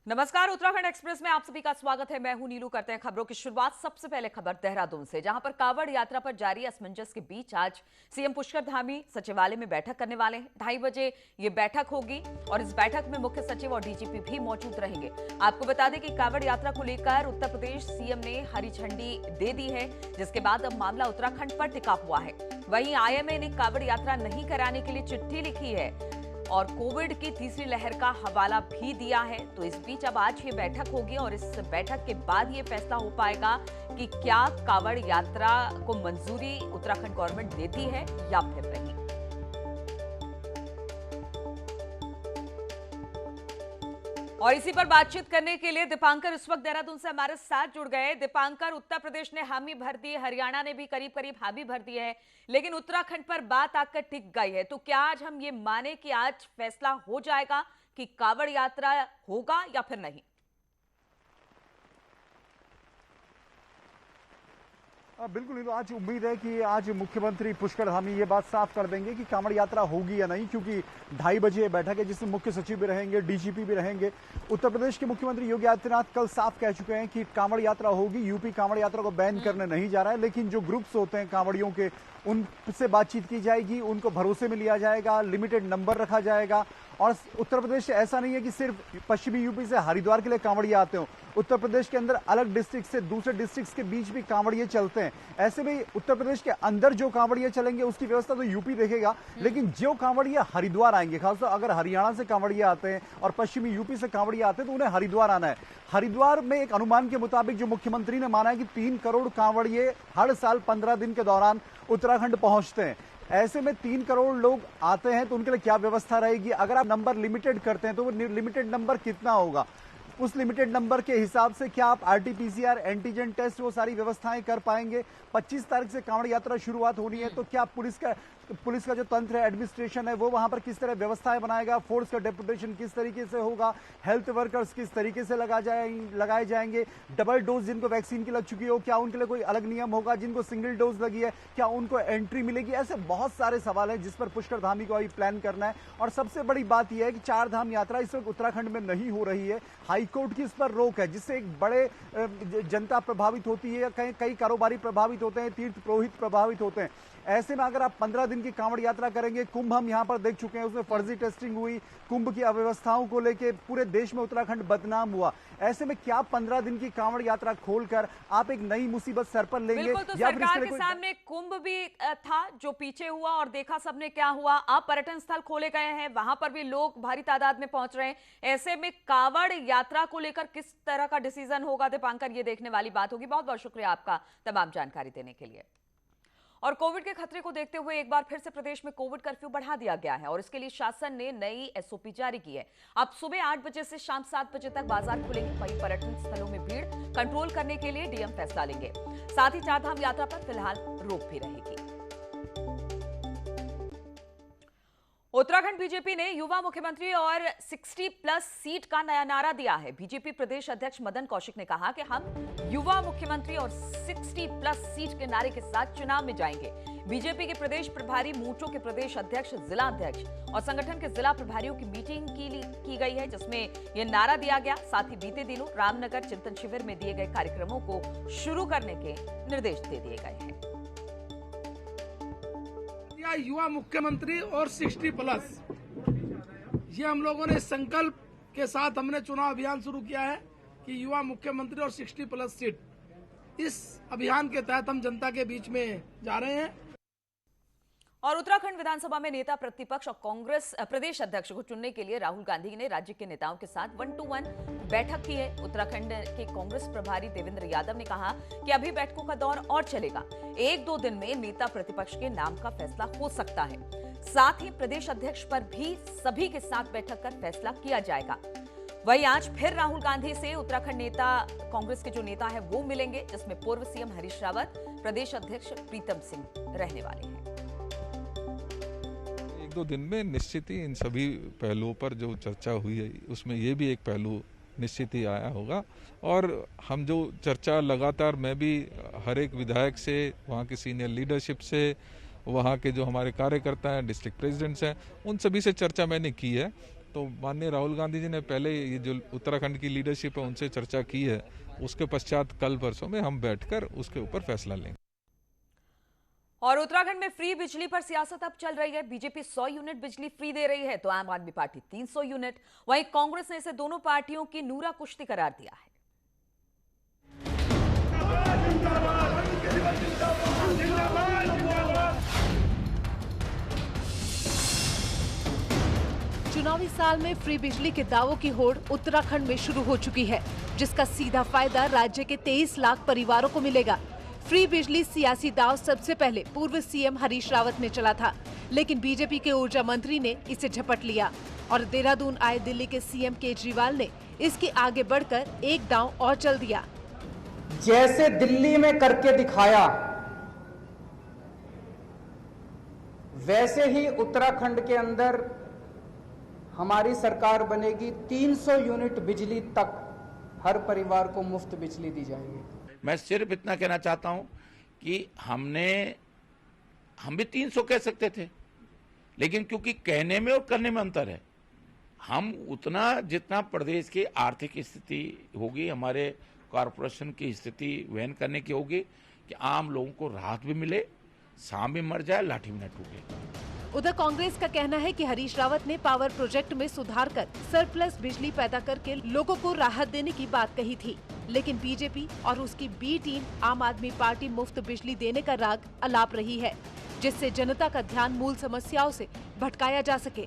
नमस्कार, उत्तराखंड एक्सप्रेस में आप सभी का स्वागत है। मैं हूं नीलू। करते हैं खबरों की शुरुआत। सबसे पहले खबर देहरादून से, जहां पर कांवड़ यात्रा पर जारी असमंजस के बीच आज सीएम पुष्कर धामी सचिवालय में बैठक करने वाले हैं। 2:30 बजे ये बैठक होगी और इस बैठक में मुख्य सचिव और डीजीपी भी मौजूद रहेंगे। आपको बता दें कि कांवड़ यात्रा को लेकर उत्तर प्रदेश सीएम ने हरी झंडी दे दी है, जिसके बाद अब मामला उत्तराखंड पर टिका हुआ है। वहीं आईएमए ने कांवड़ यात्रा नहीं कराने के लिए चिट्ठी लिखी है और कोविड की तीसरी लहर का हवाला भी दिया है। तो इस बीच अब आज ये बैठक होगी और इस बैठक के बाद ये फैसला हो पाएगा कि क्या कांवड़ यात्रा को मंजूरी उत्तराखंड गवर्नमेंट देती है या फिर नहीं। और इसी पर बातचीत करने के लिए दीपांकर इस वक्त देहरादून से हमारे साथ जुड़ गए। दीपांकर, उत्तर प्रदेश ने हामी भर दी, हरियाणा ने भी करीब करीब हामी भर दी है, लेकिन उत्तराखंड पर बात आकर टिक गई है। तो क्या आज हम ये माने कि आज फैसला हो जाएगा कि कांवड़ यात्रा होगा या फिर नहीं? बिल्कुल, आज उम्मीद है कि आज मुख्यमंत्री पुष्कर धामी ये बात साफ कर देंगे कि कांवड़ यात्रा होगी या नहीं, क्योंकि 2:30 बजे बैठक है जिसमें मुख्य सचिव भी रहेंगे, डीजीपी भी रहेंगे। उत्तर प्रदेश के मुख्यमंत्री योगी आदित्यनाथ कल साफ कह चुके हैं कि कांवड़ यात्रा होगी। यूपी कांवड़ यात्रा को बैन करने नहीं जा रहा है, लेकिन जो ग्रुप्स होते हैं कांवड़ियों के, उनसे बातचीत की जाएगी, उनको भरोसे में लिया जाएगा, लिमिटेड नंबर रखा जाएगा। और उत्तर प्रदेश ऐसा नहीं है कि सिर्फ पश्चिमी यूपी से हरिद्वार के लिए कांवड़िए आते हो। उत्तर प्रदेश के अंदर अलग डिस्ट्रिक्ट से दूसरे डिस्ट्रिक्ट के बीच भी कांवड़िए चलते हैं। ऐसे में उत्तर प्रदेश के अंदर जो कांवड़िए चलेंगे उसकी व्यवस्था तो यूपी देखेगा, लेकिन जो कांवड़िए हरिद्वार आएंगे, खासतौर अगर हरियाणा से कांवड़िए आते हैं और पश्चिमी यूपी से कांवड़िए आते हैं तो उन्हें हरिद्वार आना है। हरिद्वार में एक अनुमान के मुताबिक जो मुख्यमंत्री ने माना है कि 3 करोड़ कांवड़िए हर साल 15 दिन के दौरान उत्तराखंड पहुंचते हैं। ऐसे में 3 करोड़ लोग आते हैं तो उनके लिए क्या व्यवस्था रहेगी? अगर आप नंबर लिमिटेड करते हैं तो वो लिमिटेड नंबर कितना होगा? उस लिमिटेड नंबर के हिसाब से क्या आप आरटीपीसीआर, एंटीजन टेस्ट, वो सारी व्यवस्थाएं कर पाएंगे? 25 तारीख से कांवड़ यात्रा शुरुआत होनी है, तो क्या पुलिस का जो तंत्र है, एडमिनिस्ट्रेशन है, वो वहां पर किस तरह व्यवस्थाएं बनाएगा? फोर्स का डेपुटेशन किस तरीके से होगा? हेल्थ वर्कर्स किस तरीके से लगाए जाएंगे? डबल डोज जिनको वैक्सीन की लग चुकी हो, क्या उनके लिए कोई अलग नियम होगा? जिनको सिंगल डोज लगी है, क्या उनको एंट्री मिलेगी? ऐसे बहुत सारे सवाल हैं जिस पर पुष्कर धामी को अभी प्लान करना है। और सबसे बड़ी बात यह है कि 4 धाम यात्रा इस वक्त उत्तराखंड में नहीं हो रही है। हाईकोर्ट की इस पर रोक है, जिससे एक बड़े जनता प्रभावित होती है, कई कारोबारी प्रभावित होते हैं, तीर्थ पुरोहित प्रभावित होते हैं। ऐसे में अगर आप 15 दिन की कांवड़ यात्रा करेंगे, कुंभ हम यहां पर देख चुके हैं, उसमें फर्जी टेस्टिंग हुई, कुंभ की अव्यवस्थाओं को लेकर पूरे देश में उत्तराखंड बदनाम हुआ। ऐसे में क्या 15 दिन की कांवड़ यात्रा खोलकर आप एक नई मुसीबत सर पर लेंगे? बिल्कुल, तो सरकार के सामने कुंभ भी था जो पीछे हुआ और देखा सबने क्या हुआ। अब पर्यटन स्थल खोले गए हैं, वहां पर भी लोग भारी तादाद में पहुंच रहे हैं। ऐसे में कांवड़ यात्रा को लेकर किस तरह का डिसीजन होगा, दीपांकर, ये देखने वाली बात होगी। बहुत बहुत शुक्रिया आपका तमाम जानकारी देने के लिए। और कोविड के खतरे को देखते हुए एक बार फिर से प्रदेश में कोविड कर्फ्यू बढ़ा दिया गया है और इसके लिए शासन ने नई एसओपी जारी की है। अब सुबह 8 बजे से शाम 7 बजे तक बाजार खुलेंगे। वहीं पर्यटन स्थलों में भीड़ कंट्रोल करने के लिए डीएम फैसला लेंगे। साथ ही 4 धाम यात्रा पर फिलहाल रोक भी रहेगी। उत्तराखंड बीजेपी ने युवा मुख्यमंत्री और 60+ सीट का नया नारा दिया है। बीजेपी प्रदेश अध्यक्ष मदन कौशिक ने कहा कि हम युवा मुख्यमंत्री और 60+ सीट के नारे के साथ चुनाव में जाएंगे। बीजेपी के प्रदेश प्रभारी, मूर्चों के प्रदेश अध्यक्ष, जिला अध्यक्ष और संगठन के जिला प्रभारियों की मीटिंग की गई है, जिसमें यह नारा दिया गया। साथ ही बीते दिनों रामनगर चिंतन शिविर में दिए गए कार्यक्रमों को शुरू करने के निर्देश दे दिए गए हैं। युवा मुख्यमंत्री और 60+, ये हम लोगों ने संकल्प के साथ हमने चुनाव अभियान शुरू किया है कि युवा मुख्यमंत्री और 60+ सीट। इस अभियान के तहत हम जनता के बीच में जा रहे हैं। और उत्तराखंड विधानसभा में नेता प्रतिपक्ष और कांग्रेस प्रदेश अध्यक्ष को चुनने के लिए राहुल गांधी ने राज्य के नेताओं के साथ 1-to-1 बैठक की है। उत्तराखंड के कांग्रेस प्रभारी देवेंद्र यादव ने कहा कि अभी बैठकों का दौर और चलेगा। 1-2 दिन में नेता प्रतिपक्ष के नाम का फैसला हो सकता है। साथ ही प्रदेश अध्यक्ष पर भी सभी के साथ बैठक कर फैसला किया जाएगा। वहीं आज फिर राहुल गांधी से उत्तराखंड नेता, कांग्रेस के जो नेता है वो मिलेंगे, जिसमें पूर्व सीएम हरीश रावत, प्रदेश अध्यक्ष प्रीतम सिंह रहने वाले हैं। 1-2 दिन में निश्चित ही इन सभी पहलुओं पर जो चर्चा हुई है उसमें ये भी एक पहलू निश्चित ही आया होगा। और हम जो चर्चा लगातार, मैं भी हर एक विधायक से, वहाँ की सीनियर लीडरशिप से, वहाँ के जो हमारे कार्यकर्ता हैं, डिस्ट्रिक्ट प्रेसिडेंट्स हैं, उन सभी से चर्चा मैंने की है। तो माननीय राहुल गांधी जी ने पहले ये जो उत्तराखंड की लीडरशिप है उनसे चर्चा की है, उसके पश्चात कल परसों में हम बैठकर उसके ऊपर फैसला लेंगे। और उत्तराखंड में फ्री बिजली पर सियासत अब चल रही है। बीजेपी 100 यूनिट बिजली फ्री दे रही है तो आम आदमी पार्टी 300 यूनिट। वहीं कांग्रेस ने इसे दोनों पार्टियों की नूरा कुश्ती करार दिया है। चुनावी साल में फ्री बिजली के दावों की होड़ उत्तराखंड में शुरू हो चुकी है, जिसका सीधा फायदा राज्य के 23 लाख परिवारों को मिलेगा। फ्री बिजली सियासी दाव सबसे पहले पूर्व सीएम हरीश रावत ने चला था, लेकिन बीजेपी के ऊर्जा मंत्री ने इसे झपट लिया और देहरादून आए दिल्ली के सीएम केजरीवाल ने इसके आगे बढ़कर एक दांव और चल दिया। जैसे दिल्ली में करके दिखाया, वैसे ही उत्तराखंड के अंदर हमारी सरकार बनेगी। 300 यूनिट बिजली तक हर परिवार को मुफ्त बिजली दी जाएगी। मैं सिर्फ इतना कहना चाहता हूं कि हम भी 300 कह सकते थे, लेकिन क्योंकि कहने में और करने में अंतर है, हम उतना जितना प्रदेश की आर्थिक स्थिति होगी, हमारे कॉरपोरेशन की स्थिति वहन करने की होगी कि आम लोगों को राहत भी मिले, सांप भी मर जाए, लाठी भी न टूटे। उधर कांग्रेस का कहना है कि हरीश रावत ने पावर प्रोजेक्ट में सुधार कर सरप्लस बिजली पैदा करके लोगों को राहत देने की बात कही थी, लेकिन बीजेपी और उसकी बी टीम आम आदमी पार्टी मुफ्त बिजली देने का राग अलाप रही है, जिससे जनता का ध्यान मूल समस्याओं से भटकाया जा सके।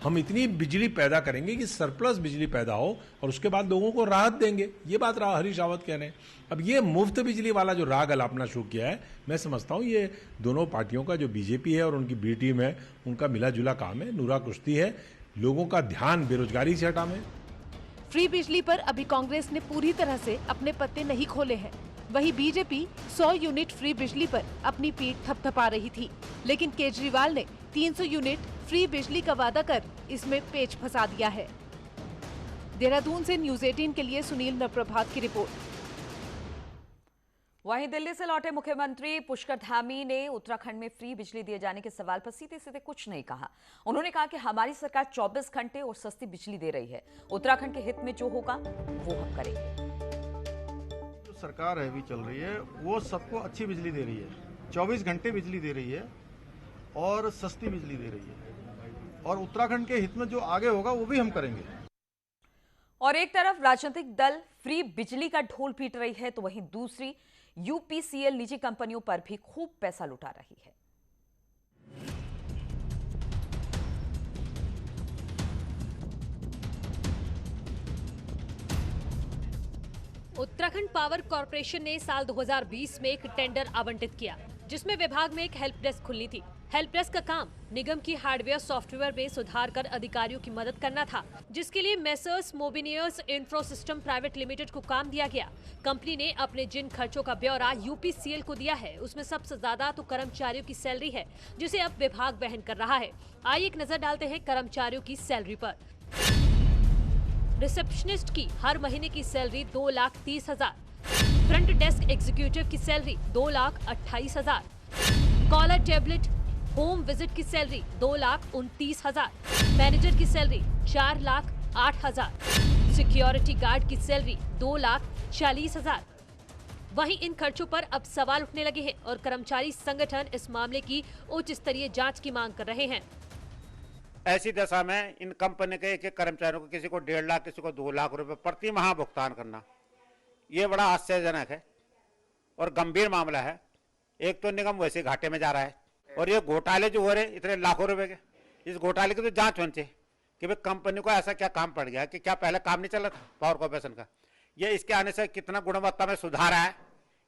हम इतनी बिजली पैदा करेंगे कि सरप्लस बिजली पैदा हो और उसके बाद लोगों को राहत देंगे, ये बात हरीश रावत कह रहे हैं। अब ये मुफ्त बिजली वाला जो राग अलापना शुरू किया है, मैं समझता हूँ ये दोनों पार्टियों का, जो बीजेपी है और उनकी बी टीम है, उनका मिला जुला काम है, नूरा कुश्ती है, लोगों का ध्यान बेरोजगारी से हटाने। फ्री बिजली पर अभी कांग्रेस ने पूरी तरह से अपने पत्ते नहीं खोले हैं। वहीं बीजेपी 100 यूनिट फ्री बिजली पर अपनी पीठ थपथपा रही थी, लेकिन केजरीवाल ने 300 यूनिट फ्री बिजली का वादा कर इसमें पेच फंसा दिया है। देहरादून से न्यूज़ 18 के लिए सुनील नरप्रभात की रिपोर्ट। वहीं दिल्ली से लौटे मुख्यमंत्री पुष्कर धामी ने उत्तराखंड में फ्री बिजली दिए जाने के सवाल पर सीधे सीधे कुछ नहीं कहा। उन्होंने कहा कि हमारी सरकार 24 घंटे और सस्ती बिजली दे रही है। उत्तराखंड के हित में जो होगा वो हम करेंगे। जो सरकार है अभी चल रही है वो सबको अच्छी बिजली दे रही है, 24 घंटे बिजली दे रही है और सस्ती बिजली दे रही है, और उत्तराखंड के हित में जो आगे होगा वो भी हम करेंगे। और एक तरफ राजनीतिक दल फ्री बिजली का ढोल पीट रही है तो वहीं दूसरी यूपीसीएल निजी कंपनियों पर भी खूब पैसा लुटा रही है। उत्तराखंड पावर कॉर्पोरेशन ने साल 2020 में एक टेंडर आवंटित किया, जिसमें विभाग में एक हेल्प डेस्क खुलनी थी। हेल्प डेस्क का काम निगम की हार्डवेयर सॉफ्टवेयर में सुधार कर अधिकारियों की मदद करना था, जिसके लिए मेसर्स मोबिनियर्स इंफ्रासिस्टम प्राइवेट लिमिटेड को काम दिया गया। कंपनी ने अपने जिन खर्चों का ब्यौरा यूपीसीएल को दिया है, उसमें सबसे ज्यादा तो कर्मचारियों की सैलरी है, जिसे अब विभाग वहन कर रहा है। आइए एक नजर डालते हैं कर्मचारियों की सैलरी पर। रिसेप्शनिस्ट की हर महीने की सैलरी 2,30,000, फ्रंट डेस्क एग्जीक्यूटिव की salary 2,28,000, caller tablet home visit की सैलरी 2,29,000, मैनेजर की सैलरी 4,08,000, सिक्योरिटी गार्ड की सैलरी 2,40,000। वहीं इन खर्चों पर अब सवाल उठने लगे हैं और कर्मचारी संगठन इस मामले की उच्च स्तरीय जांच की मांग कर रहे हैं। ऐसी दशा में इन कंपनी के एक कर्मचारियों को, किसी को 1.5 लाख, किसी को 2 लाख रुपए प्रति माह भुगतान करना, ये बड़ा आश्चर्यजनक है और गंभीर मामला है। एक तो निगम वैसे घाटे में जा रहा है और ये घोटाले जो हो रहे इतने लाखों रुपए के, इस घोटाले की तो जांच होनी चाहिए कि भाई कंपनी को ऐसा क्या काम पड़ गया कि क्या पहले काम नहीं चला था पावर कॉर्पोरेशन का। ये इसके आने से कितना गुणवत्ता में सुधार है,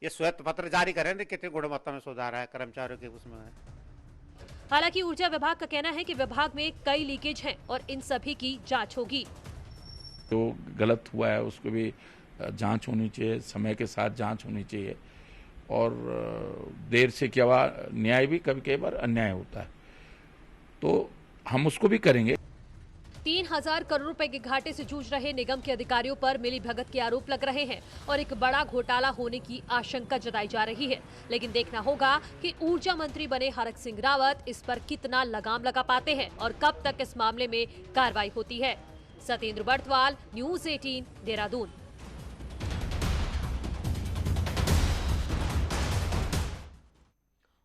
ये श्वेत पत्र जारी करें कितनी गुणवत्ता में सुधार है कर्मचारियों के उसमें। हालांकि ऊर्जा विभाग का कहना है कि विभाग में कई लीकेज हैं और इन सभी की जांच होगी। जो गलत हुआ है उसको भी जांच होनी चाहिए, समय के साथ जांच होनी चाहिए, और देर से क्या हुआ, न्याय भी कभी कई बार अन्याय होता है, तो हम उसको भी करेंगे। 3 3000 करोड़ रुपए के घाटे से जूझ रहे निगम के अधिकारियों पर मिलीभगत के आरोप लग रहे हैं और एक बड़ा घोटाला होने की आशंका जताई जा रही है। लेकिन देखना होगा कि ऊर्जा मंत्री बने हरक सिंह रावत इस पर कितना लगाम लगा पाते हैं और कब तक इस मामले में कार्रवाई होती है। सत्येंद्र बर्तवाल, न्यूज़ 18, देहरादून।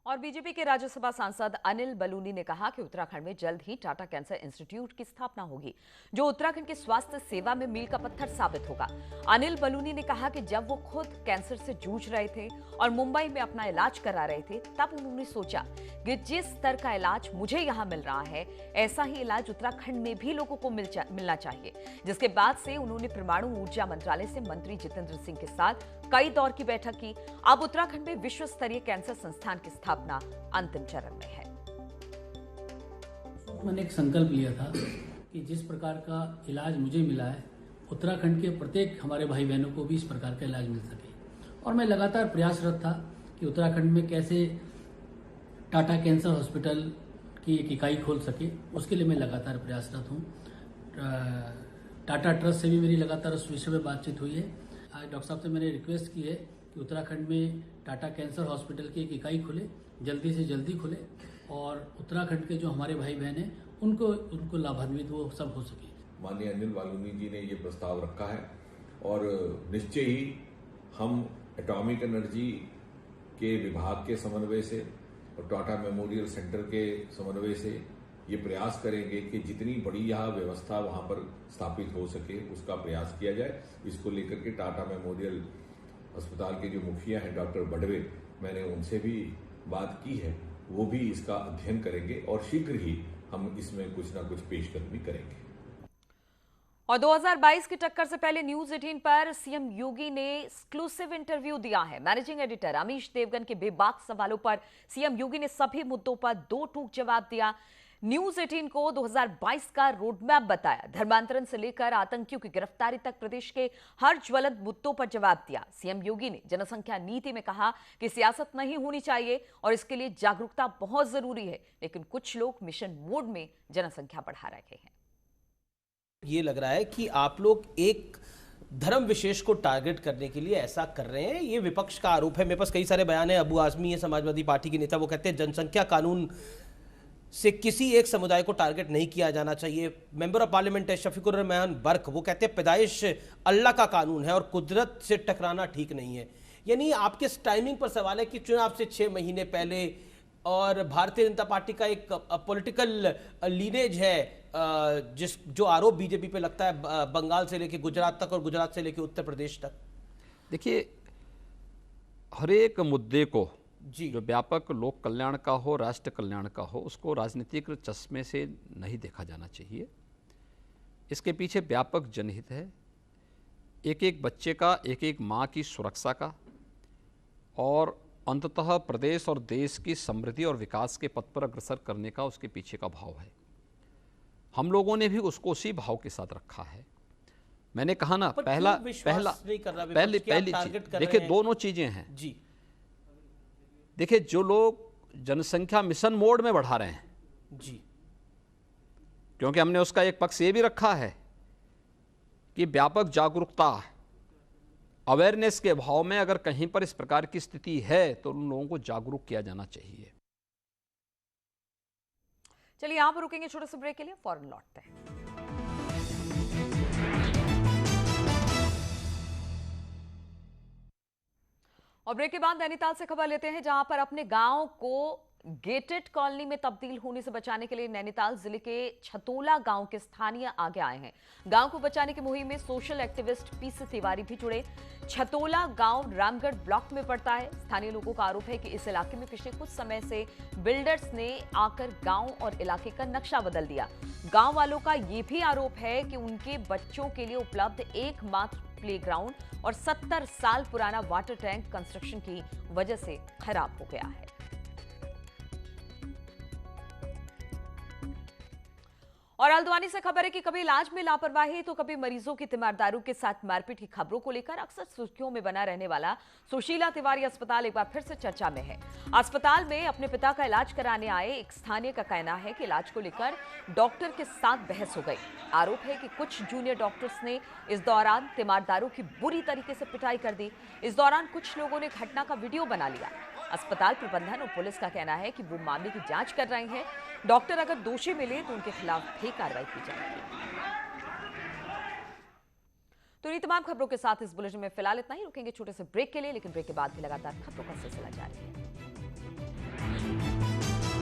और बीजेपी के राज्यसभा सांसद अनिल बलूनी ने कहा कि उत्तराखंड में जल्द ही टाटा कैंसर इंस्टीट्यूट की स्थापना होगी, जो उत्तराखंड के स्वास्थ्य सेवा में मील का पत्थर साबित होगा। अनिल बलूनी ने कहा कि जब वो खुद कैंसर से जूझ रहे थे और मुंबई में अपना इलाज करा रहे थे, तब उन्होंने सोचा कि जिस स्तर का इलाज मुझे यहाँ मिल रहा है, ऐसा ही इलाज उत्तराखंड में भी लोगों को मिलना चाहिए। जिसके बाद से उन्होंने परमाणु ऊर्जा मंत्रालय से मंत्री जितेंद्र सिंह के साथ कई दौर की बैठक की। अब उत्तराखंड में विश्व स्तरीय कैंसर संस्थान की स्थापना अंतिम चरण में है। मैंने एक संकल्प लिया था कि जिस प्रकार का इलाज मुझे मिला है, उत्तराखंड के प्रत्येक हमारे भाई बहनों को भी इस प्रकार का इलाज मिल सके। और मैं लगातार प्रयासरत था कि उत्तराखंड में कैसे टाटा कैंसर हॉस्पिटल की एक इकाई खोल सके, उसके लिए मैं लगातार प्रयासरत हूँ। टाटा ट्रस्ट से भी मेरी लगातार उस विषय में बातचीत हुई है। आज डॉक्टर साहब से मैंने रिक्वेस्ट की है कि उत्तराखंड में टाटा कैंसर हॉस्पिटल की एक इकाई खुले, जल्दी से जल्दी खुले और उत्तराखंड के जो हमारे भाई बहन हैं उनको लाभान्वित वो सब हो सके। माननीय अनिल बलूनी जी ने ये प्रस्ताव रखा है और निश्चय ही हम एटॉमिक एनर्जी के विभाग के समन्वय से और टाटा मेमोरियल सेंटर के समन्वय से ये प्रयास करेंगे कि जितनी बड़ी यह व्यवस्था वहां पर स्थापित हो सके उसका प्रयास किया जाए। इसको लेकर के टाटा मेमोरियल अस्पताल के जो मुखिया हैं डॉक्टर बडवे, मैंने उनसे भी बात की है, वो भी इसका अध्ययन करेंगे और शीघ्र ही हम इसमें कुछ ना कुछ पेशकदमी करेंगे। और 2022 की टक्कर से पहले न्यूज़ 18 पर सीएम योगी ने एक्सक्लूसिव इंटरव्यू दिया है। मैनेजिंग एडिटर अमीश देवगन के बेबाक सवालों पर सीएम योगी ने सभी मुद्दों पर दो टूक जवाब दिया। न्यूज़ 18 को 2022 का रोडमैप बताया। धर्मांतरण से लेकर आतंकियों की गिरफ्तारी तक प्रदेश के हर ज्वलंत मुद्दों पर जवाब दिया। सीएम योगी ने जनसंख्या नीति में कहा कि सियासत नहीं होनी चाहिए और इसके लिए जागरूकता बहुत जरूरी है, लेकिन कुछ लोग मिशन मोड में जनसंख्या बढ़ा रहे हैं। ये लग रहा है कि आप लोग एक धर्म विशेष को टारगेट करने के लिए ऐसा कर रहे हैं। ये विपक्ष का आरोप है। मेरे पास कई सारे बयान है। अबू आजमी है समाजवादी पार्टी के नेता, वो कहते हैं जनसंख्या कानून से किसी एक समुदाय को टारगेट नहीं किया जाना चाहिए। मेंबर ऑफ पार्लियामेंट है शफीकुर रहमान बर्क, वो कहते हैं पैदाइश अल्लाह का कानून है और कुदरत से टकराना ठीक नहीं है। यानी आपके टाइमिंग पर सवाल है कि चुनाव से 6 महीने पहले और भारतीय जनता पार्टी का एक पॉलिटिकल लीनेज है, जो आरोप बीजेपी पे लगता है बंगाल से लेके गुजरात तक और गुजरात से लेके उत्तर प्रदेश तक। देखिए, हर एक मुद्दे को जी, जो व्यापक लोक कल्याण का हो, राष्ट्र कल्याण का हो, उसको राजनीतिक चश्मे से नहीं देखा जाना चाहिए। इसके पीछे व्यापक जनहित है, एक एक बच्चे का, एक एक माँ की सुरक्षा का और अंततः प्रदेश और देश की समृद्धि और विकास के पथ पर अग्रसर करने का उसके पीछे का भाव है। हम लोगों ने भी उसको उसी भाव के साथ रखा है। मैंने कहा ना, पहली चीज देखिए, दोनों चीजें हैं जी। देखिए, जो लोग जनसंख्या मिशन मोड में बढ़ा रहे हैं जी, क्योंकि हमने उसका एक पक्ष ये भी रखा है कि व्यापक जागरूकता, अवेयरनेस के भाव में अगर कहीं पर इस प्रकार की स्थिति है तो उन लोगों को जागरूक किया जाना चाहिए। चलिए यहां पर रुकेंगे छोटे से ब्रेक के लिए, फौरन लौटते हैं। और ब्रेक के बाद नैनीताल से खबर लेते हैं, जहां पर अपने गांव को गेटेड कॉलोनी में तब्दील होने से बचाने के लिए नैनीताल जिले के छतोला गांव के स्थानीय आगे आए हैं। गांव को बचाने की मुहिम में सोशल एक्टिविस्ट पीसी तिवारी भी जुड़े। छतोला गांव रामगढ़ ब्लॉक में पड़ता है। स्थानीय लोगों का आरोप है कि इस इलाके में पिछले कुछ समय से बिल्डर्स ने आकर गांव और इलाके का नक्शा बदल दिया। गांव वालों का यह भी आरोप है कि उनके बच्चों के लिए उपलब्ध एकमात्र प्लेग्राउंड और 70 साल पुराना वाटर टैंक कंस्ट्रक्शन की वजह से खराब हो गया है। और हल्द्वानी से खबर है कि कभी इलाज में लापरवाही तो कभी मरीजों की तीमारदारों के साथ मारपीट की खबरों को लेकर अक्सर सुर्खियों में बना रहने वाला सुशीला तिवारी अस्पताल एक बार फिर से चर्चा में है। अस्पताल में अपने पिता का इलाज कराने आए एक स्थानीय का कहना है कि इलाज को लेकर डॉक्टर के साथ बहस हो गई। आरोप है कि कुछ जूनियर डॉक्टर्स ने इस दौरान तीमारदारों की बुरी तरीके से पिटाई कर दी। इस दौरान कुछ लोगों ने घटना का वीडियो बना लिया। अस्पताल प्रबंधन और पुलिस का कहना है कि वो मामले की जांच कर रहे हैं। डॉक्टर अगर दोषी मिले तो उनके खिलाफ भी कार्रवाई की जाएगी। तो ये तमाम खबरों के साथ इस बुलेटिन में फिलहाल इतना ही। रुकेंगे छोटे से ब्रेक के लिए, लेकिन ब्रेक के बाद भी लगातार खबरों का सिलसिला जारी है।